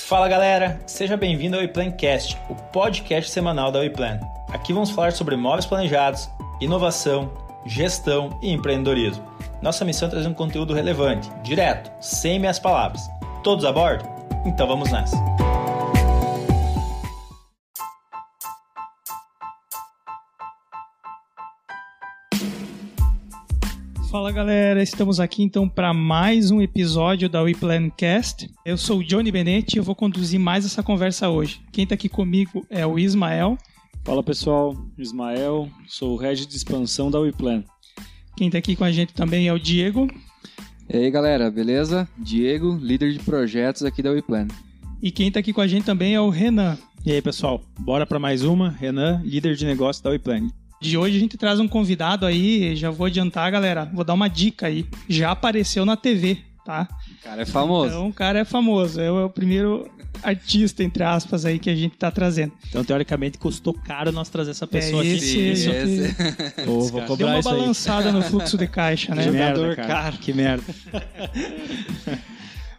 Fala galera, seja bem-vindo ao WePlanCast, o podcast semanal da WePlan. Aqui vamos falar sobre imóveis planejados, inovação, gestão e empreendedorismo. Nossa missão é trazer um conteúdo relevante, direto, sem meias palavras. Todos a bordo? Então vamos nessa! Fala galera, estamos aqui então para mais um episódio da WePlanCast. Eu sou o Johnny Benetti e eu vou conduzir mais essa conversa hoje. Quem está aqui comigo é o Ismael. Fala pessoal, Ismael, sou o Head de Expansão da WePlan. Quem está aqui com a gente também é o Diego. E aí galera, beleza? Diego, líder de projetos aqui da WePlan. E quem está aqui com a gente também é o Renan. E aí pessoal, bora para mais uma. Renan, líder de negócio da WePlan. De hoje a gente traz um convidado aí, já vou adiantar galera, vou dar uma dica aí. Já apareceu na TV, tá? O cara é famoso. Então o cara é famoso, é o primeiro artista, entre aspas, aí que a gente tá trazendo. Então, teoricamente, custou caro nós trazer essa pessoa aqui. Vou cobrar deu uma isso aí. balançada no fluxo de caixa, né? Que merda, Jogador cara. caro. Que merda.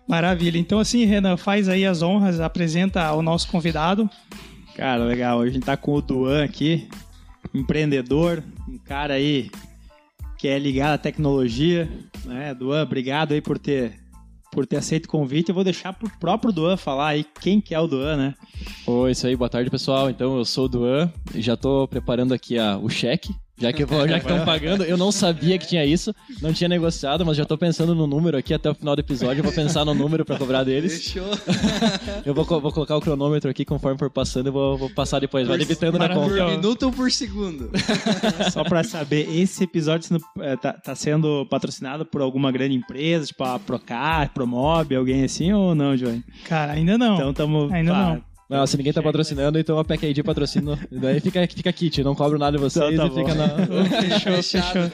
Maravilha. Então, assim, Renan, faz aí as honras, apresenta o nosso convidado. Cara, legal. Hoje a gente tá com o Duan aqui, empreendedor, um cara aí que é ligado à tecnologia, né? Duan, obrigado aí por ter aceito o convite. Eu vou deixar pro próprio Duan falar aí quem que é o Duan, né? Oi, isso aí, boa tarde pessoal. Então eu sou o Duan e já tô preparando aqui o cheque, já que estão pagando. Eu não sabia que tinha isso, não tinha negociado, mas já tô pensando no número aqui até o final do episódio. Eu vou pensar no número pra cobrar deles. Fechou. Eu vou colocar o cronômetro aqui conforme for passando, eu vou passar depois, vai debitando na conta. Por minuto ou por segundo? Só pra saber, esse episódio tá sendo patrocinado por alguma grande empresa, tipo a Procar, Promob, alguém assim ou não, Johnny? Cara, ainda não. Então tamo... Ainda não. Não, se ninguém tá patrocinando, então a PEC patrocina. Daí fica kit, não cobro nada de vocês Então, e tá fica bom. Fechou.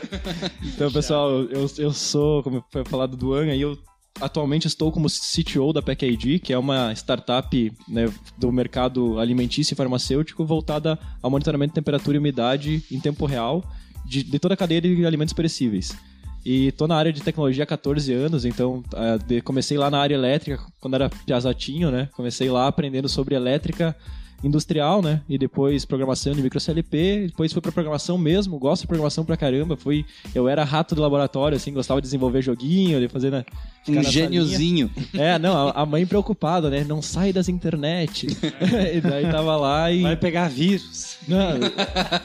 Então, pessoal, eu sou, como foi falado do Duan, aí eu atualmente estou como CTO da PEC, que é uma startup, né, do mercado alimentício e farmacêutico voltada ao monitoramento de temperatura e umidade em tempo real de toda a cadeia de alimentos perecíveis. E tô na área de tecnologia há 14 anos, então comecei lá na área elétrica quando era piazatinho, né? Comecei lá aprendendo sobre elétrica industrial, né? E depois programação de micro CLP, depois fui pra programação mesmo, gosto de programação pra caramba, eu era rato do laboratório, assim, gostava de desenvolver joguinho, de fazer, né? Um gêniozinho. Não, a mãe preocupada, né? Não sai das internet. E daí tava lá e... Vai pegar vírus. Não,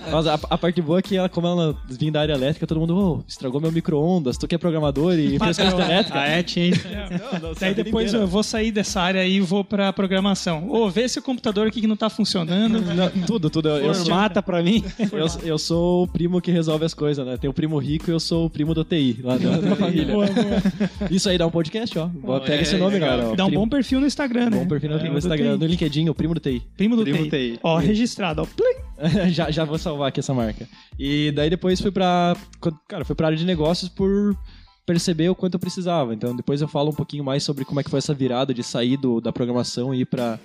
mas a parte boa é que como ela vinha da área elétrica, todo mundo, estragou meu micro-ondas, tu que é programador e fez coisa elétrica. tinha. Daí depois eu vou sair dessa área aí e vou pra programação. Vê esse computador aqui que não tá funcionando. Não, tudo. Formata pra mim. Eu sou o primo que resolve as coisas, né? Tem o primo rico e eu sou o primo do TI, lá da família. Boa. Isso aí dá um podcast, ó. Pega esse nome, galera. Dá um bom perfil no Instagram, né? Bom perfil no Instagram, no LinkedIn, o primo do TI. Primo do Primo TI. TI. Ó, registrado, ó. Plim. já vou salvar aqui essa marca. E daí depois fui pra área de negócios por perceber o quanto eu precisava. Então depois eu falo um pouquinho mais sobre como é que foi essa virada de sair da programação e ir pra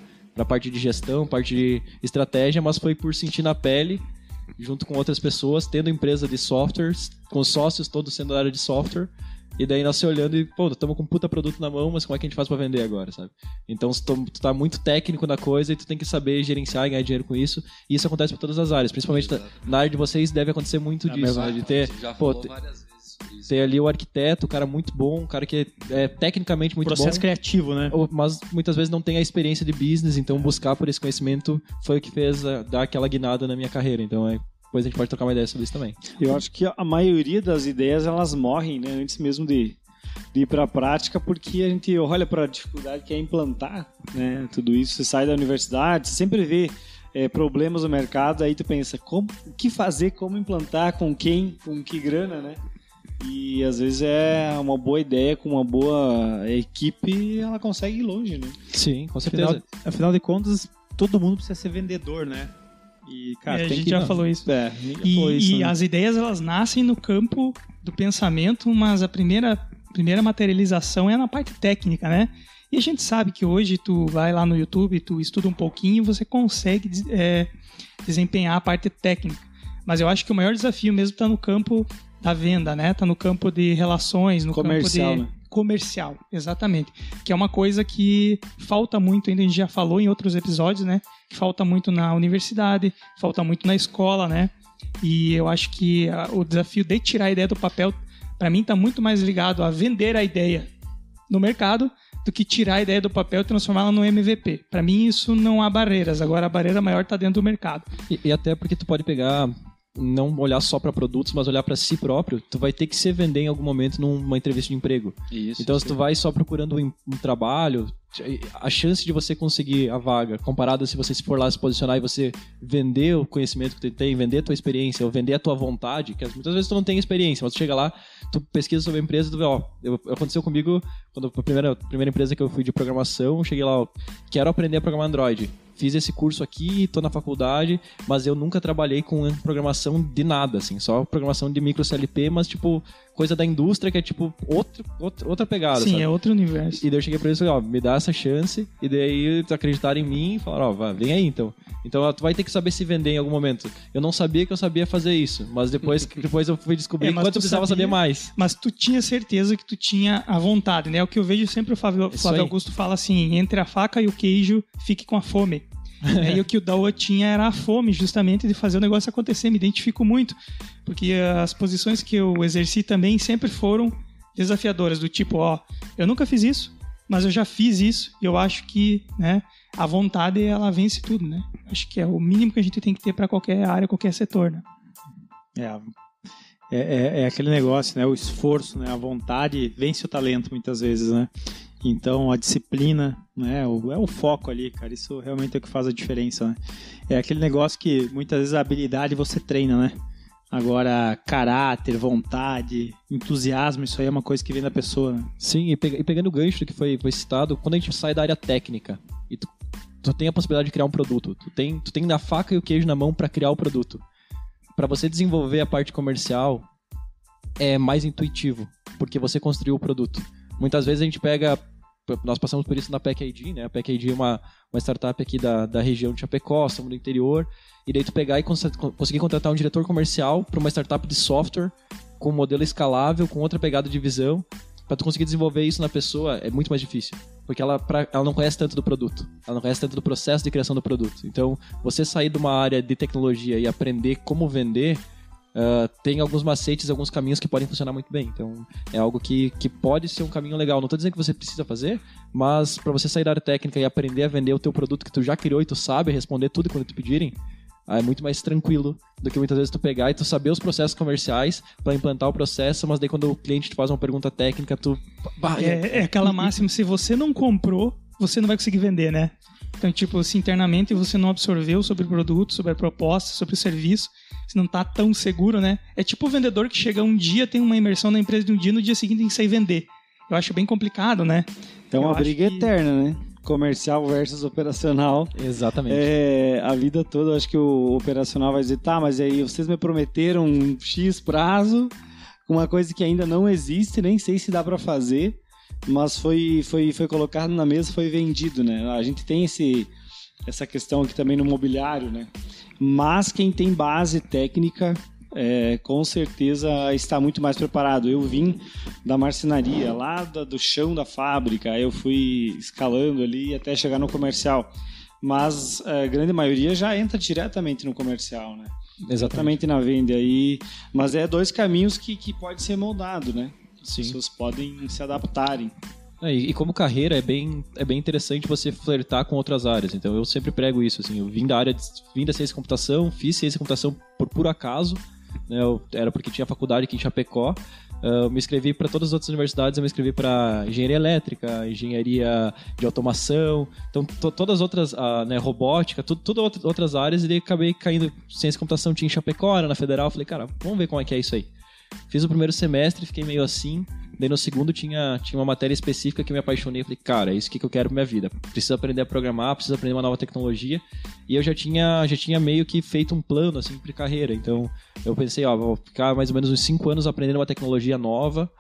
parte de gestão, parte de estratégia, mas foi por sentir na pele, junto com outras pessoas, tendo empresa de softwares, com sócios todos sendo da área de software. E daí nós se olhando e, estamos com um puta produto na mão, mas como é que a gente faz pra vender agora, sabe? Então tu tá muito técnico na coisa e tu tem que saber gerenciar e ganhar dinheiro com isso. E isso acontece pra todas as áreas, principalmente na área de vocês deve acontecer muito disso, né? De ter, Já falou várias vezes sobre isso. ter ali o arquiteto, o cara muito bom, um cara que é tecnicamente muito Processo bom. criativo, né? Mas muitas vezes não tem a experiência de business, então buscar por esse conhecimento foi o que fez dar aquela guinada na minha carreira. Então depois a gente pode trocar uma ideia sobre isso também. Eu acho que a maioria das ideias elas morrem, né, antes mesmo de ir para a prática, porque a gente olha para a dificuldade que é implantar, né, tudo isso. Você sai da universidade, você sempre vê problemas no mercado, aí tu pensa, o que fazer, como implantar, com quem, com que grana, né? E às vezes é uma boa ideia, com uma boa equipe, ela consegue ir longe, né? Sim, com certeza. Afinal de contas, todo mundo precisa ser vendedor, né? E, cara, A gente já falou isso. E As ideias, elas nascem no campo do pensamento, mas a primeira materialização é na parte técnica, né? E a gente sabe que hoje tu vai lá no YouTube, tu estuda um pouquinho e você consegue desempenhar a parte técnica. Mas eu acho que o maior desafio mesmo está no campo da venda, né? Tá no campo de relações, no comercial, campo de né? comercial, exatamente. Que é uma coisa que falta muito, ainda a gente já falou em outros episódios, né? Que falta muito na universidade, falta muito na escola, né? E eu acho que o desafio de tirar a ideia do papel, para mim, está muito mais ligado a vender a ideia no mercado do que tirar a ideia do papel e transformá-la no MVP. Para mim, isso não há barreiras. Agora, a barreira maior está dentro do mercado. E até porque tu pode pegar... não olhar só para produtos, mas olhar para si próprio, tu vai ter que se vender em algum momento numa entrevista de emprego. Então, se tu vai só procurando um trabalho, a chance de você conseguir a vaga, comparada se você for lá se posicionar e você vender o conhecimento que tu tem, vender a tua experiência, ou vender a tua vontade, que muitas vezes tu não tem experiência, mas tu chega lá, tu pesquisa sobre a empresa, tu vê, aconteceu comigo, quando a primeira empresa que eu fui de programação, cheguei lá, quero aprender a programar Android. Fiz esse curso aqui, tô na faculdade, mas eu nunca trabalhei com programação de nada, assim, só programação de micro CLP, mas tipo, coisa da indústria que é tipo outra pegada, sim, sabe? É outro universo. E daí eu cheguei pra eles e falei, me dá essa chance, e daí eles acreditaram em mim e falaram, vem aí então. Então tu vai ter que saber se vender em algum momento. Eu não sabia que eu sabia fazer isso, mas depois eu fui descobrir quanto eu precisava saber mais. Mas tu tinha certeza que tu tinha a vontade, né? O que eu vejo sempre o Flávio Augusto fala assim, entre a faca e o queijo, fique com a fome. E o que o Dawa tinha era a fome, justamente, de fazer o negócio acontecer. Me identifico muito, porque as posições que eu exerci também sempre foram desafiadoras, do tipo, eu nunca fiz isso, mas eu já fiz isso, e eu acho que, né, a vontade, ela vence tudo, né? Acho que é o mínimo que a gente tem que ter para qualquer área, qualquer setor, né? É aquele negócio, né? O esforço, né? A vontade vence o talento, muitas vezes, né? Então, a disciplina, né? É o foco ali, cara. Isso realmente é o que faz a diferença, né? É aquele negócio que, muitas vezes, a habilidade você treina, né? Agora, caráter, vontade, entusiasmo, isso aí é uma coisa que vem da pessoa, né? Sim, e pegando o gancho do que foi citado, quando a gente sai da área técnica e tu tem a possibilidade de criar um produto, tu tem a faca e o queijo na mão para criar o produto. Para você desenvolver a parte comercial, é mais intuitivo, porque você construiu o produto. Muitas vezes a gente pega... Nós passamos por isso na PEC-ID, né? A PEC-ID é uma startup aqui da região de Chapecó, estamos no interior, e daí tu pegar e conseguir contratar um diretor comercial para uma startup de software com um modelo escalável, com outra pegada de visão, para tu conseguir desenvolver isso na pessoa é muito mais difícil, porque ela não conhece tanto do produto, ela não conhece tanto do processo de criação do produto. Então, você sair de uma área de tecnologia e aprender como vender, tem alguns macetes, alguns caminhos que podem funcionar muito bem. Então, é algo que pode ser um caminho legal. Não estou dizendo que você precisa fazer, mas para você sair da área técnica e aprender a vender o teu produto que tu já criou e tu sabe responder tudo quando te pedirem, é muito mais tranquilo do que muitas vezes tu pegar e tu saber os processos comerciais para implantar o processo, mas daí quando o cliente te faz uma pergunta técnica, tu... É aquela máxima, se você não comprou, você não vai conseguir vender, né? Então, tipo, se internamente você não absorveu sobre o produto, sobre a proposta, sobre o serviço, você não tá tão seguro, né? É tipo o vendedor que chega um dia, tem uma imersão na empresa de um dia, no dia seguinte tem que sair vender. Eu acho bem complicado, né? Então, uma briga eterna, né? Comercial versus operacional. Exatamente. A vida toda, eu acho que o operacional vai dizer, tá, mas aí vocês me prometeram um X prazo, uma coisa que ainda não existe, nem sei se dá para fazer, mas foi colocado na mesa, foi vendido, né? A gente tem essa questão aqui também no mobiliário, né? Mas quem tem base técnica, com certeza está muito mais preparado. Eu vim da marcenaria, lá do chão da fábrica, aí eu fui escalando ali até chegar no comercial. Mas a grande maioria já entra diretamente no comercial, né? Exatamente na venda. Mas dois caminhos que pode ser moldado, né? As pessoas podem se adaptarem. E como carreira é bem interessante você flertar com outras áreas. Então eu sempre prego isso, assim, eu vim da ciência de computação, fiz ciência de computação por acaso, né? Era porque tinha faculdade aqui em Chapecó. Eu me inscrevi para todas as outras universidades, eu me inscrevi para engenharia elétrica, engenharia de automação, então todas as outras, né, robótica, tudo outras áreas, e daí acabei caindo. Ciência de computação tinha em Chapecó, era na Federal, falei, cara, vamos ver como é que é isso aí. Fiz o primeiro semestre, fiquei meio assim. Daí no segundo tinha uma matéria específica que eu me apaixonei. Falei, cara, é isso que eu quero pra minha vida. Preciso aprender a programar, preciso aprender uma nova tecnologia. E eu já tinha meio que feito um plano, assim, de carreira. Então eu pensei, vou ficar mais ou menos uns 5 anos aprendendo uma tecnologia nova.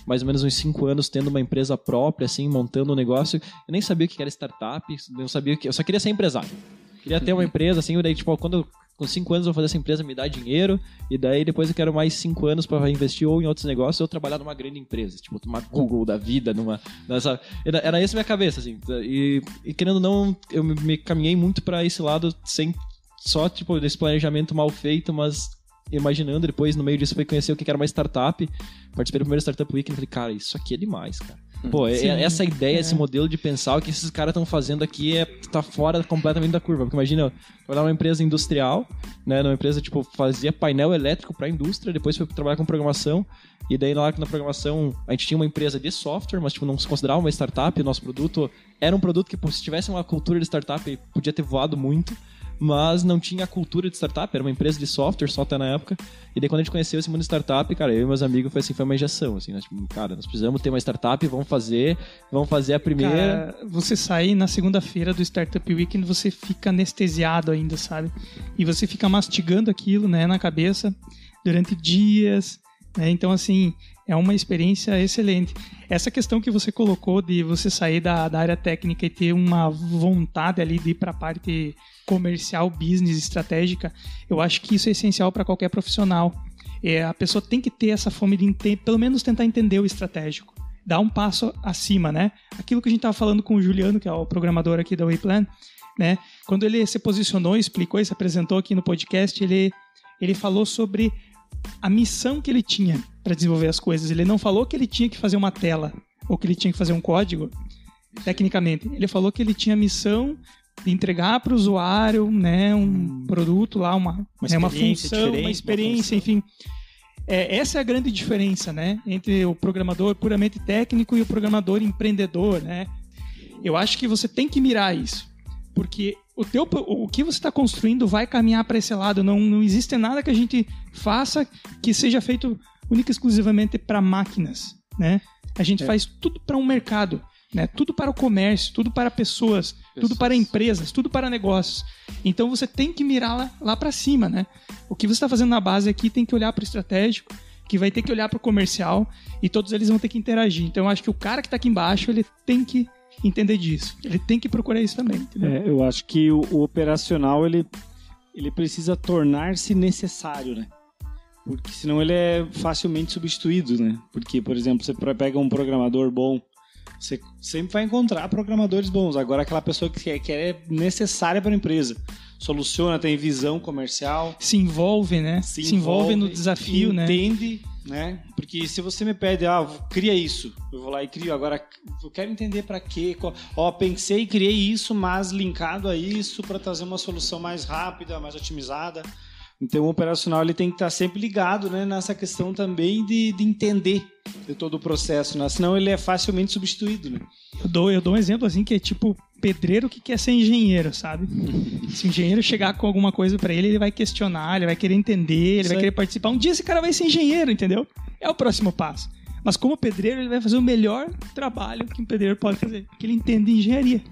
Mais ou menos uns 5 anos tendo uma empresa própria, assim, montando um negócio. Eu nem sabia o que era startup, eu só queria ser empresário. Queria ter uma empresa, assim, daí, tipo, quando com 5 anos eu vou fazer essa empresa me dar dinheiro, e daí depois eu quero mais 5 anos para investir ou em outros negócios, ou trabalhar numa grande empresa, tipo uma Google da vida, nessa... Era essa a minha cabeça, assim, e querendo ou não, eu me caminhei muito para esse lado, sem só, tipo, desse planejamento mal feito, mas imaginando, depois no meio disso foi conhecer o que era uma startup, participei do primeiro Startup Week e falei, cara, isso aqui é demais, cara. Pô, essa ideia, esse modelo de pensar, o que esses caras estão fazendo aqui tá fora completamente da curva. Porque imagina, eu era uma empresa industrial, né, numa empresa, tipo, fazia painel elétrico pra indústria, depois fui trabalhar com programação, e daí lá na programação a gente tinha uma empresa de software, mas tipo, não se considerava uma startup, o nosso produto era um produto que, pô, se tivesse uma cultura de startup, podia ter voado muito, mas não tinha a cultura de startup, era uma empresa de software só até na época, e daí quando a gente conheceu esse mundo de startup, cara, eu e meus amigos foi uma injeção, assim, nós, tipo, cara, nós precisamos ter uma startup, vamos fazer a primeira... Cara, você sai na segunda-feira do Startup Weekend, você fica anestesiado ainda, sabe? E você fica mastigando aquilo, né, na cabeça durante dias, né? Então, assim, é uma experiência excelente. Essa questão que você colocou de você sair da área técnica e ter uma vontade ali de ir para a parte comercial, business, estratégica, eu acho que isso é essencial para qualquer profissional. A pessoa tem que ter essa fome de pelo menos tentar entender o estratégico, dar um passo acima, né? Aquilo que a gente estava falando com o Juliano, que é o programador aqui da Wayplan, né? Quando ele se posicionou, explicou e se apresentou aqui no podcast, ele falou sobre a missão que ele tinha para desenvolver as coisas. Ele não falou que ele tinha que fazer uma tela ou que ele tinha que fazer um código, tecnicamente. Ele falou que ele tinha a missão de entregar para o usuário, né, um produto lá, uma função, uma experiência, enfim. Essa é a grande diferença, né, entre o programador puramente técnico e o programador empreendedor, né? Eu acho que você tem que mirar isso, porque o que você está construindo vai caminhar para esse lado. Não existe nada que a gente faça que seja feito única e exclusivamente para máquinas, né? A gente faz tudo para um mercado, né? Tudo para o comércio, tudo para pessoas, tudo para empresas, tudo para negócios. Então você tem que mirar lá para cima, né? O que você está fazendo na base aqui tem que olhar para o estratégico, que vai ter que olhar para o comercial, e todos eles vão ter que interagir. Então eu acho que o cara que está aqui embaixo, ele tem que entender disso. Ele tem que procurar isso também, entendeu? Eu acho que o operacional, ele precisa tornar-se necessário, né? Porque senão ele é facilmente substituído, né? Porque, por exemplo, você pega um programador bom, você sempre vai encontrar programadores bons. Agora, aquela pessoa que é necessária para a empresa, soluciona, tem visão comercial, se envolve, né? Se envolve no desafio, entende, né? Porque se você me pede, cria isso, eu vou lá e crio. Agora, eu quero entender para quê. Pensei e criei isso, mas linkado a isso para trazer uma solução mais rápida, mais otimizada. Então, o operacional ele tem que estar sempre ligado, né, nessa questão também de entender de todo o processo, né? Senão ele é facilmente substituído, né? Eu dou um exemplo assim, que é tipo pedreiro que quer ser engenheiro, sabe? Se o engenheiro chegar com alguma coisa para ele vai questionar, ele vai querer entender, ele vai querer participar. Um dia esse cara vai ser engenheiro, entendeu? É o próximo passo. Mas como pedreiro, ele vai fazer o melhor trabalho que um pedreiro pode fazer, porque ele entende engenharia,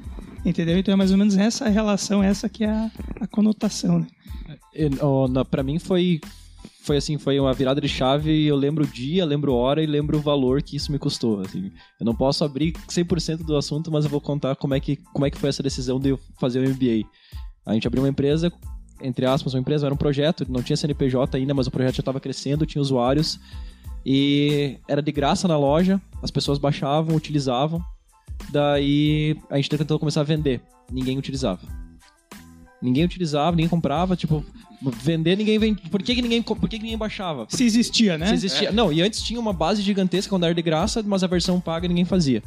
entendeu? Então é mais ou menos essa relação, essa que é a conotação, né? Pra mim foi assim, foi uma virada de chave. Eu lembro o dia, lembro a hora e lembro o valor que isso me custou, assim. Eu não posso abrir 100% do assunto, mas eu vou contar como é que foi essa decisão de eu fazer o MBA. A gente abriu uma empresa, entre aspas, uma empresa, era um projeto, não tinha CNPJ ainda, mas o projeto já estava crescendo, tinha usuários e era de graça na loja, as pessoas baixavam, utilizavam. Daí a gente tentou começar a vender, ninguém utilizava, ninguém comprava, tipo, vender, ninguém vende. Por que ninguém baixava? Se existia, né? Se existia. Não, e antes tinha uma base gigantesca quando era de graça, mas a versão paga ninguém fazia.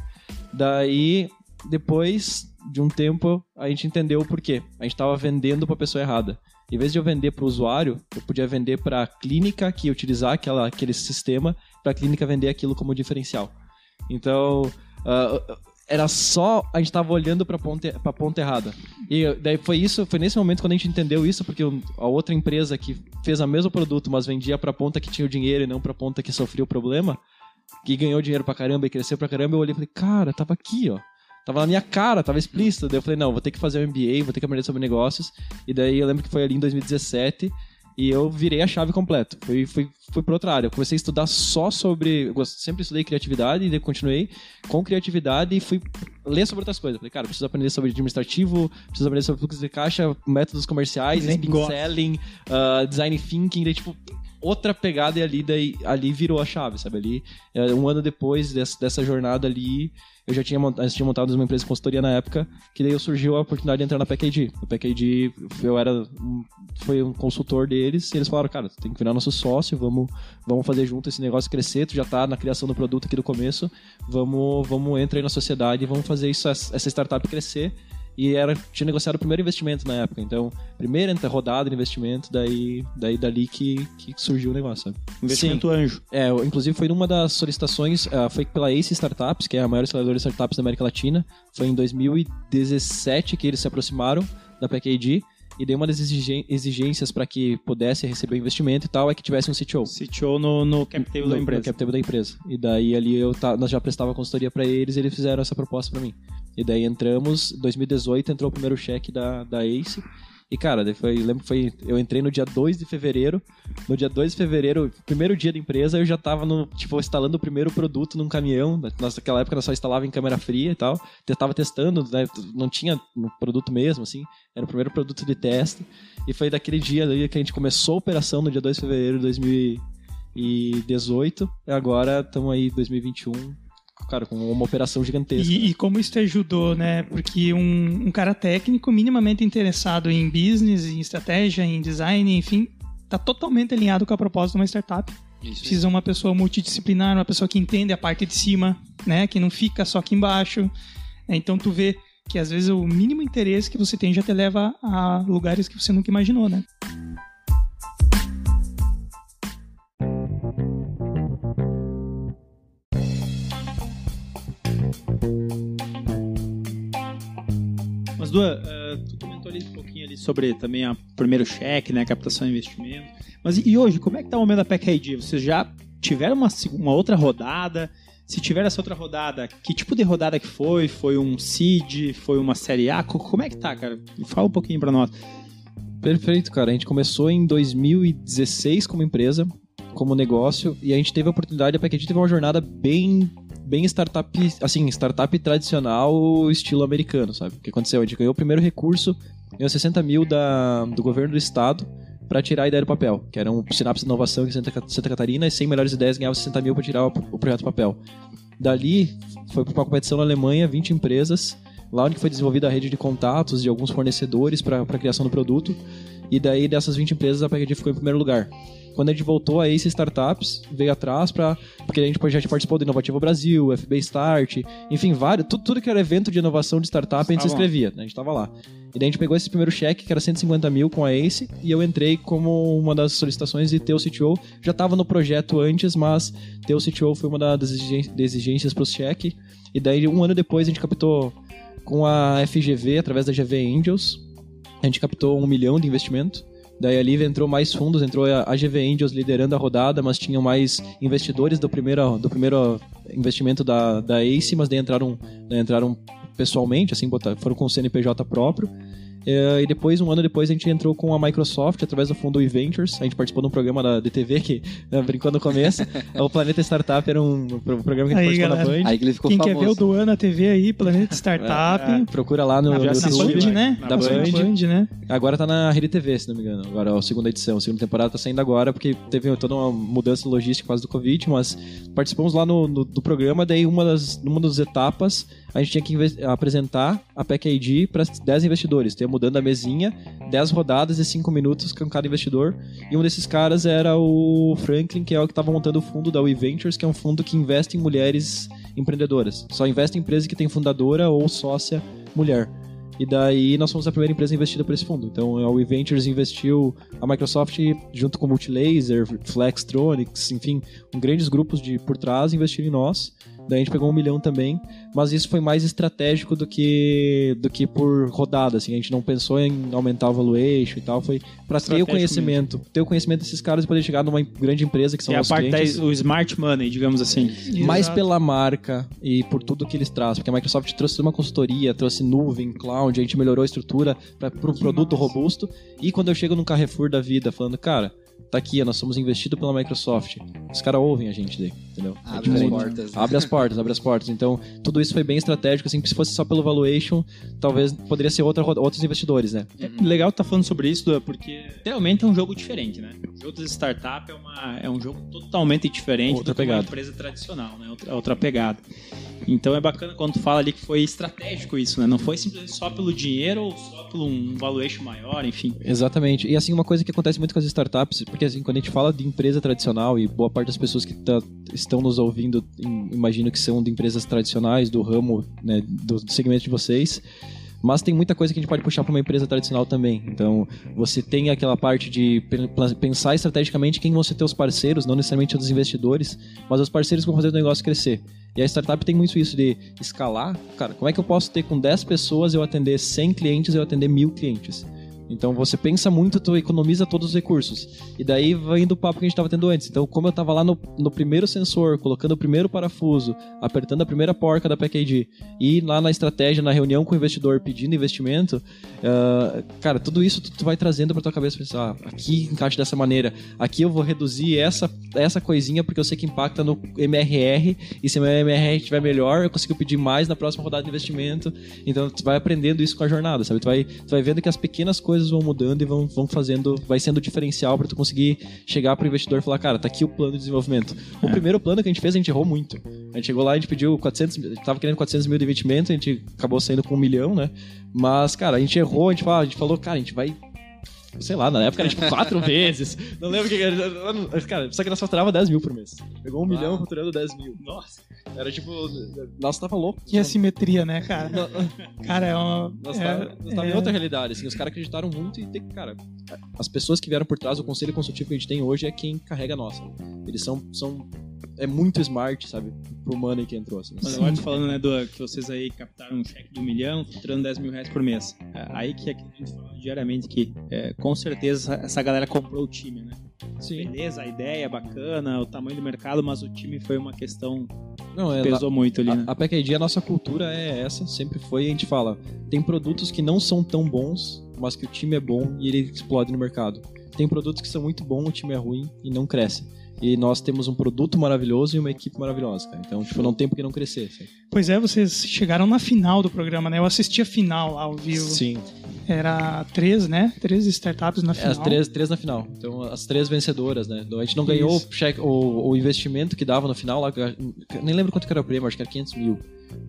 Daí, depois de um tempo, a gente entendeu o porquê. A gente estava vendendo para a pessoa errada. Em vez de eu vender para o usuário, eu podia vender para a clínica que ia utilizar aquele sistema, para a clínica vender aquilo como diferencial. Então, era só a gente estava olhando para a ponta errada. E daí foi nesse momento quando a gente entendeu isso, porque a outra empresa que fez o mesmo produto, mas vendia para a ponta que tinha o dinheiro e não para a ponta que sofria o problema, que ganhou dinheiro pra caramba e cresceu pra caramba, eu olhei e falei, cara, tava aqui, ó. Tava na minha cara, tava explícito. Daí eu falei, não, vou ter que fazer um MBA, vou ter que aprender sobre negócios. E daí eu lembro que foi ali em 2017. E eu virei a chave completo. Fui para outra área. Eu comecei a estudar só sobre... Eu sempre estudei criatividade e continuei com criatividade e fui ler sobre outras coisas. Falei, cara, preciso aprender sobre administrativo, preciso aprender sobre fluxo de caixa, métodos comerciais, spin selling, design thinking, daí, tipo... outra pegada e ali virou a chave, sabe? Ali, um ano depois dessa jornada ali, eu tinha montado uma empresa de consultoria na época, que daí surgiu a oportunidade de entrar na PackID. A PackID, foi um consultor deles, e eles falaram, cara, tu tem que virar nosso sócio, vamos fazer junto esse negócio crescer, tu já tá na criação do produto aqui do começo, vamos entrar aí na sociedade e vamos fazer essa startup crescer. E tinha negociado o primeiro investimento na época. Então, primeira rodada de investimento, dali que surgiu o negócio, sabe? Investimento anjo. Inclusive foi numa das solicitações, foi pela Ace Startups, que é a maior aceleradora de startups da América Latina. Foi em 2017 que eles se aproximaram da PackID. E daí uma das exigências para que pudesse receber o investimento e tal é que tivesse um CTO. CTO no cap table da empresa. No cap table da empresa. E daí ali nós já prestava consultoria para eles e eles fizeram essa proposta para mim. E daí entramos, em 2018 entrou o primeiro cheque da Ace. E cara, eu entrei no dia 2 de fevereiro. No dia 2 de fevereiro, primeiro dia da empresa, eu já tava instalando o primeiro produto num caminhão. Naquela época nós só instalava em câmera fria e tal. Tava testando, né? Não tinha no produto mesmo, assim. Era o primeiro produto de teste. E foi daquele dia ali que a gente começou a operação no dia 2 de fevereiro de 2018. E agora estamos aí em 2021. Cara, com uma operação gigantesca. E como isso te ajudou, né? Porque um cara técnico minimamente interessado em business, em estratégia, em design, enfim, tá totalmente alinhado com a proposta de uma startup. Isso. Precisa uma pessoa multidisciplinar, uma pessoa que entende a parte de cima, né? Que não fica só aqui embaixo. Então tu vê que às vezes o mínimo interesse que você tem já te leva a lugares que você nunca imaginou, né? Mas, Duan, tu comentou ali um pouquinho ali sobre também o primeiro cheque, né, captação e investimento. Mas e hoje, como é que tá o momento da PackID? Vocês já tiveram uma outra rodada? Se tiver essa outra rodada, que tipo de rodada que foi? Foi um seed? Foi uma série A? Como é que tá, cara? Fala um pouquinho pra nós. Perfeito, cara. A gente começou em 2016 como empresa, como negócio, e a gente teve a oportunidade, a PackID teve uma jornada bem startup, assim, startup tradicional estilo americano, sabe? O que aconteceu? A gente ganhou o primeiro recurso, ganhou 60 mil do governo do estado para tirar a ideia do papel, que era um Sinapse de Inovação em Santa Catarina, e 100 melhores ideias ganhavam 60 mil para tirar o projeto do papel. Dali, foi para uma competição na Alemanha, 20 empresas, lá onde foi desenvolvida a rede de contatos de alguns fornecedores para a criação do produto, e daí dessas 20 empresas a PackID ficou em primeiro lugar. Quando a gente voltou a Ace Startups, veio atrás porque a gente já participou do Inovativo Brasil, FB Start, enfim, tudo que era evento de inovação de startup, a gente se inscrevia, né? A gente estava lá. E daí a gente pegou esse primeiro cheque, que era 150 mil com a Ace, e eu entrei como uma das solicitações de ter o CTO. Já estava no projeto antes, mas ter o CTO foi uma das exigências para o cheque. E daí, um ano depois, a gente captou com a FGV, através da GV Angels, a gente captou 1 milhão de investimento. Daí ali entrou mais fundos, entrou a GV Angels liderando a rodada, mas tinham mais investidores do primeiro investimento da Ace, mas daí entraram pessoalmente, assim, foram com o CNPJ próprio. E depois, um ano depois, a gente entrou com a Microsoft através do fundo eVentures. A gente participou de um programa da DTV que, brincou no começo, o Planeta Startup era um programa que a gente participou na Band. Aí que ele ficou Quem famoso. quer ver o Duan na TV aí, Planeta Startup. Procura lá no YouTube, YouTube, né? Da Band. Né? Agora tá na Rede TV, se não me engano. Agora a segunda edição. A segunda temporada tá saindo agora, porque teve toda uma mudança de logística por causa do Covid, mas participamos lá do programa, daí uma das etapas a gente tinha que apresentar a PackID para 10 investidores. Tem mudando a mesinha, 10 rodadas e 5 minutos com cada investidor. E um desses caras era o Franklin, que é o que estava montando o fundo da eVentures, que é um fundo que investe em mulheres empreendedoras. Só investe em empresas que tem fundadora ou sócia mulher. E daí nós fomos a primeira empresa investida por esse fundo. Então a eVentures investiu, a Microsoft junto com Multilaser, Flextronics, enfim, grandes grupos por trás investiram em nós. Daí a gente pegou 1 milhão também, mas isso foi mais estratégico do que por rodada, assim. A gente não pensou em aumentar o valuation e tal, foi para ter o conhecimento desses caras e poder chegar numa grande empresa que são os clientes. É a parte do smart money, digamos assim. Mais Exato. pela marca e por tudo que eles trazem, porque a Microsoft trouxe uma consultoria, trouxe nuvem, cloud, a gente melhorou a estrutura para um produto robusto. E quando eu chego num Carrefour da vida falando, cara, tá aqui, nós somos investidos pela Microsoft, os caras ouvem a gente daí, entendeu? Abre as portas. Abre as portas. Então, tudo isso foi bem estratégico, assim, se fosse só pelo valuation, talvez poderia ser outros investidores, né? É legal estar falando sobre isso, Duan, porque realmente é um jogo diferente, né? O jogo das startups é um jogo totalmente diferente Outra do que uma pegada. empresa tradicional, né? Outra pegada. Então é bacana quando tu fala ali que foi estratégico isso, né? Não foi simplesmente só pelo dinheiro ou só pelo um valuation maior, enfim. Exatamente. E assim, uma coisa que acontece muito com as startups, porque assim, quando a gente fala de empresa tradicional, e boa parte das pessoas que estão nos ouvindo, imagino que são de empresas tradicionais, do ramo, né, do segmento de vocês, mas tem muita coisa que a gente pode puxar para uma empresa tradicional também. Então, você tem aquela parte de pensar estrategicamente quem vão ser teus parceiros, não necessariamente os investidores, mas os parceiros que vão fazer o negócio crescer. E a startup tem muito isso de escalar. Cara, como é que eu posso ter com 10 pessoas eu atender 100 clientes, eu atender 1000 clientes? Então você pensa muito, tu economiza todos os recursos. E daí vai indo o papo que a gente estava tendo antes. Então, como eu estava lá no primeiro sensor, colocando o primeiro parafuso, apertando a primeira porca da PackID, e lá na estratégia, na reunião com o investidor pedindo investimento, cara, tudo isso tu vai trazendo para tua cabeça, pensar, aqui encaixa dessa maneira, aqui eu vou reduzir essa coisinha porque eu sei que impacta no MRR, e se o meu MRR estiver melhor, eu consigo pedir mais na próxima rodada de investimento. Então tu vai aprendendo isso com a jornada, sabe? Tu vai vendo que as pequenas coisas vão mudando e vão fazendo, vai sendo diferencial para tu conseguir chegar pro investidor e falar, cara, tá aqui o plano de desenvolvimento. O primeiro plano que a gente fez, a gente errou muito. A gente chegou lá, a gente pediu 400, a gente tava querendo 400 mil de investimento, a gente acabou saindo com 1 milhão, né? Mas, cara, a gente errou, a gente falou, cara, a gente vai, sei lá, na época era tipo 4 vezes. Não lembro o que era. Cara, só que nós faturava 10 mil por mês. Pegou 1 milhão faturando 10 mil. Nossa. Era tipo. Nossa, tava louco. Que assimetria, né, cara? Cara, é uma... Nós tava em outra realidade, assim. Os caras acreditaram muito e tem que, cara, as pessoas que vieram por trás, o conselho consultivo que a gente tem hoje é quem carrega a nossa. Eles são é muito smart, sabe? Pro money que entrou, assim. Mas agora tô falando, né, que vocês aí captaram um cheque de 1 milhão, faturando 10 mil reais por mês. Aí que a gente fala diariamente que, com certeza, essa galera comprou o time, né? Sim. Beleza, a ideia é bacana, o tamanho do mercado, mas o time foi uma questão Não, que pesou muito ali, né? A PackID, a nossa cultura é essa, sempre foi, a gente fala, tem produtos que não são tão bons, mas que o time é bom e ele explode no mercado. Tem produtos que são muito bons, o time é ruim e não cresce. E nós temos um produto maravilhoso e uma equipe maravilhosa, cara. Então, tipo, não tem por que não crescer. Sabe? Pois é, vocês chegaram na final do programa, né? Eu assisti a final lá ao vivo. Sim. Era 3, né? 3 startups na final. As três na final. Então, as 3 vencedoras, né? A gente não ganhou o investimento que dava no final lá. Nem lembro quanto que era o prêmio, acho que era 500 mil.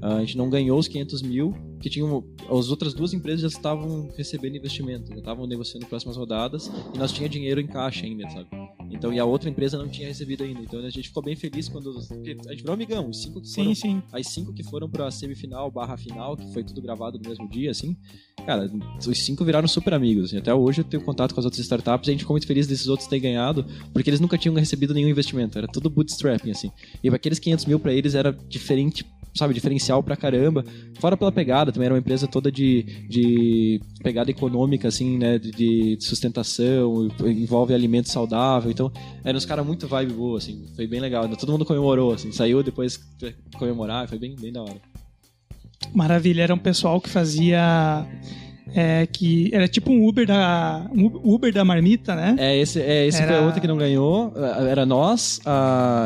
A gente não ganhou os 500 mil, que tinham. As outras 2 empresas já estavam recebendo investimento, já estavam negociando próximas rodadas e nós tinha dinheiro em caixa ainda, sabe? Então, e a outra empresa não tinha recebido ainda. Então a gente ficou bem feliz quando. Porque a gente virou amigão, os 5 que foram. Sim. As 5 que foram pra semifinal / final, que foi tudo gravado no mesmo dia, assim. Cara, os 5 viraram super amigos. Assim. Até hoje eu tenho contato com as outras startups e a gente ficou muito feliz desses outros terem ganhado, porque eles nunca tinham recebido nenhum investimento. Era tudo bootstrapping, assim. E aqueles 500 mil pra eles era diferente, sabe, diferencial pra caramba. Fora pela pegada, também era uma empresa toda de pegada econômica, assim, né, de sustentação, envolve alimento saudável. Então, eram uns caras muito vibe boa, assim. Foi bem legal. Todo mundo comemorou, assim. Saiu depois comemorar, foi bem da hora. Maravilha, era um pessoal que fazia... que era tipo um Uber da marmita, né? Esse foi a outra que não ganhou. Era nós,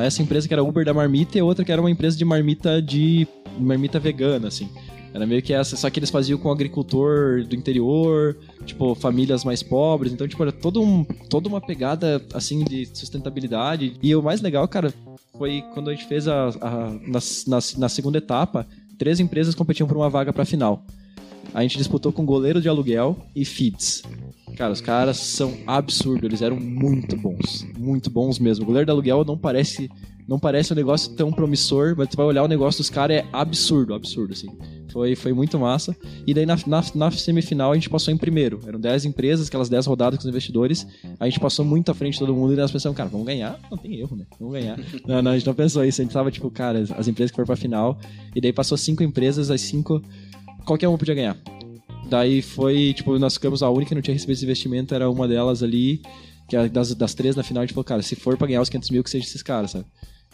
essa empresa que era Uber da marmita e a outra que era uma empresa de marmita vegana, assim. Era meio que essa, só que eles faziam com agricultor do interior, tipo, famílias mais pobres. Então, tipo, era toda uma pegada, assim, de sustentabilidade. E o mais legal, cara, foi quando a gente fez na segunda etapa, 3 empresas competiam por uma vaga pra final. A gente disputou com goleiro de aluguel e feeds. Cara, os caras são absurdos, eles eram muito bons mesmo. O goleiro de aluguel não parece não parece um negócio tão promissor, mas tu vai olhar o negócio dos caras, é absurdo, assim. Foi muito massa. E daí na semifinal a gente passou em primeiro. Eram 10 empresas, aquelas 10 rodadas com os investidores. A gente passou muito à frente de todo mundo e nós pensamos, cara, vamos ganhar? Não tem erro, né? Vamos ganhar. Não, a gente não pensou isso. A gente tava tipo, cara, as empresas que foram pra final. E daí passou 5 empresas, as 5, qualquer uma podia ganhar. Daí foi, tipo, nós ficamos a única que não tinha recebido esse investimento, era uma delas ali, que das 3 na final, a gente falou, cara, se for pra ganhar os 500 mil, que seja esses caras, sabe?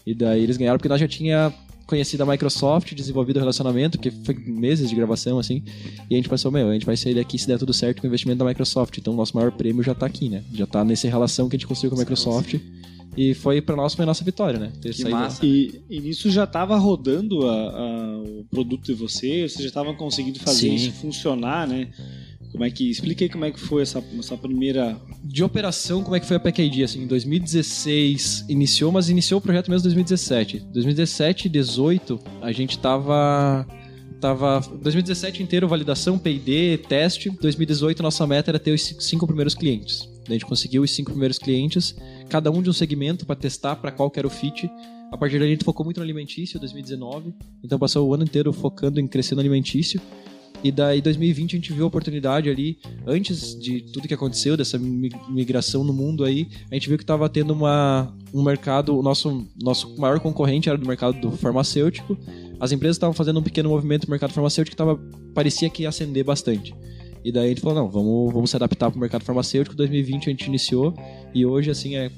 E daí eles ganharam porque nós já tinha conhecido a Microsoft, desenvolvido o relacionamento, que foi meses de gravação, assim, e a gente pensou, a gente vai sair daqui se der tudo certo com o investimento da Microsoft, então o nosso maior prêmio já tá aqui, né? Já tá nessa relação que a gente construiu com a Microsoft, e foi pra nós, foi a nossa vitória, né? Que massa. E nisso já tava rodando o produto de vocês, vocês já estavam conseguindo fazer isso funcionar, né? Explica aí como é que foi essa primeira... De operação, como é que foi a PackID? Assim, em 2016 iniciou, mas iniciou o projeto mesmo em 2017. 2017 e 2018 a gente tava 2017 inteiro validação, P&D, teste. 2018 nossa meta era ter os 5 primeiros clientes. Daí a gente conseguiu os 5 primeiros clientes, cada um de um segmento para testar para qual que era o fit. A partir daí a gente focou muito no alimentício, 2019. Então passou o ano inteiro focando em crescer no alimentício. E daí, em 2020, a gente viu a oportunidade ali, antes de tudo que aconteceu, dessa migração no mundo aí, a gente viu que estava tendo um mercado, o nosso maior concorrente era do mercado do farmacêutico. As empresas estavam fazendo um pequeno movimento no mercado farmacêutico que parecia que ia acender bastante. E daí a gente falou, não, vamos se adaptar para o mercado farmacêutico. Em 2020 a gente iniciou, e hoje, assim, é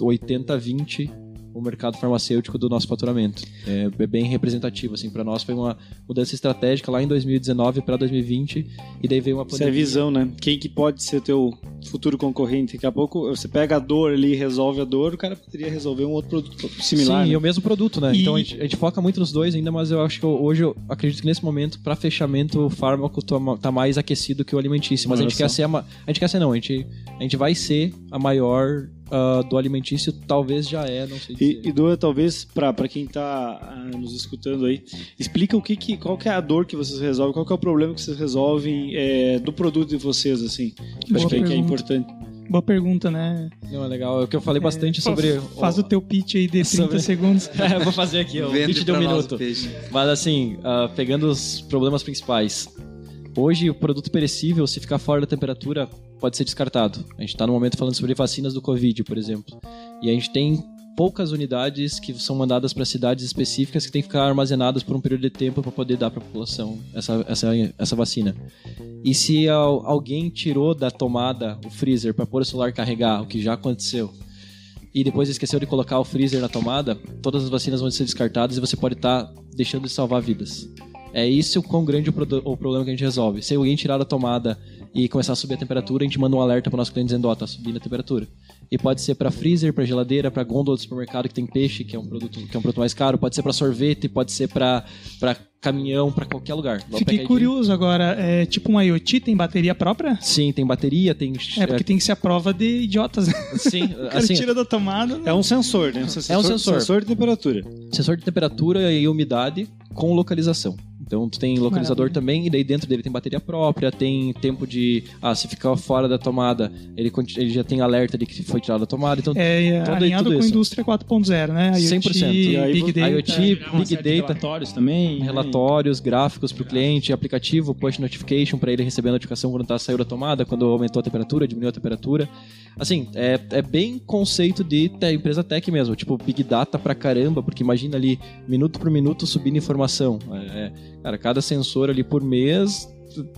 80-20 o mercado farmacêutico do nosso faturamento. É bem representativo, assim, para nós foi uma mudança estratégica lá em 2019 para 2020, e daí veio uma pandemia. Essa é a visão, né? Quem que pode ser teu futuro concorrente? Daqui a pouco você pega a dor ali e resolve a dor, o cara poderia resolver um outro produto similar. Sim, né? é o mesmo produto, né? Então a gente foca muito nos dois ainda, mas eu acho que hoje eu acredito que nesse momento, para fechamento, o fármaco tá mais aquecido que o alimentício. Mas a gente quer vai ser a maior do alimentício, talvez já não sei dizer. E Dua, talvez para quem tá nos escutando aí, explica qual que é a dor que vocês resolvem, qual que é o problema que vocês resolvem do produto de vocês, assim. Acho que é importante. Boa pergunta, né? Não, é legal. É o que eu falei bastante sobre... Faz o teu pitch aí de 30 segundos. Vou fazer aqui, o pitch de 1 minuto. Mas assim, pegando os problemas principais. Hoje, o produto perecível, se ficar fora da temperatura, pode ser descartado. A gente está no momento falando sobre vacinas do Covid, por exemplo. E a gente tem poucas unidades que são mandadas para cidades específicas que têm que ficar armazenadas por um período de tempo para poder dar para a população essa vacina. E se alguém tirou da tomada o freezer para pôr o celular carregar, o que já aconteceu, e depois esqueceu de colocar o freezer na tomada, todas as vacinas vão ser descartadas e você pode estar deixando de salvar vidas. É isso o quão grande o problema que a gente resolve. Se alguém tirar da tomada e começar a subir a temperatura, a gente manda um alerta para o nosso cliente dizendo, tá subindo a temperatura. E pode ser para freezer, para geladeira, para gôndola do supermercado que tem peixe, que é um produto mais caro, pode ser para sorvete, pode ser para caminhão, para qualquer lugar. Fiquei curioso agora, é tipo um IoT, tem bateria própria? Sim, tem bateria, tem... porque tem que ser a prova de idiotas. Sim, o cara tira da tomada. É um sensor, né? É um sensor. Sensor de temperatura. Sensor de temperatura e umidade com localização. Então tu tem localizador também, e daí dentro dele tem bateria própria, tem tempo de... se ficar fora da tomada, ele já tem alerta de que foi tirado da tomada. Então, alinhado com a indústria 4.0, né? IoT, 100%. Big Data. IoT, Big Data. Relatórios também. Relatórios, gráficos para o cliente, aplicativo, push notification para ele receber a notificação quando saiu da tomada, quando aumentou a temperatura, diminuiu a temperatura. Assim, é bem conceito de empresa tech mesmo, tipo Big Data pra caramba, porque imagina ali, minuto por minuto subindo informação. Cara, cada sensor ali por mês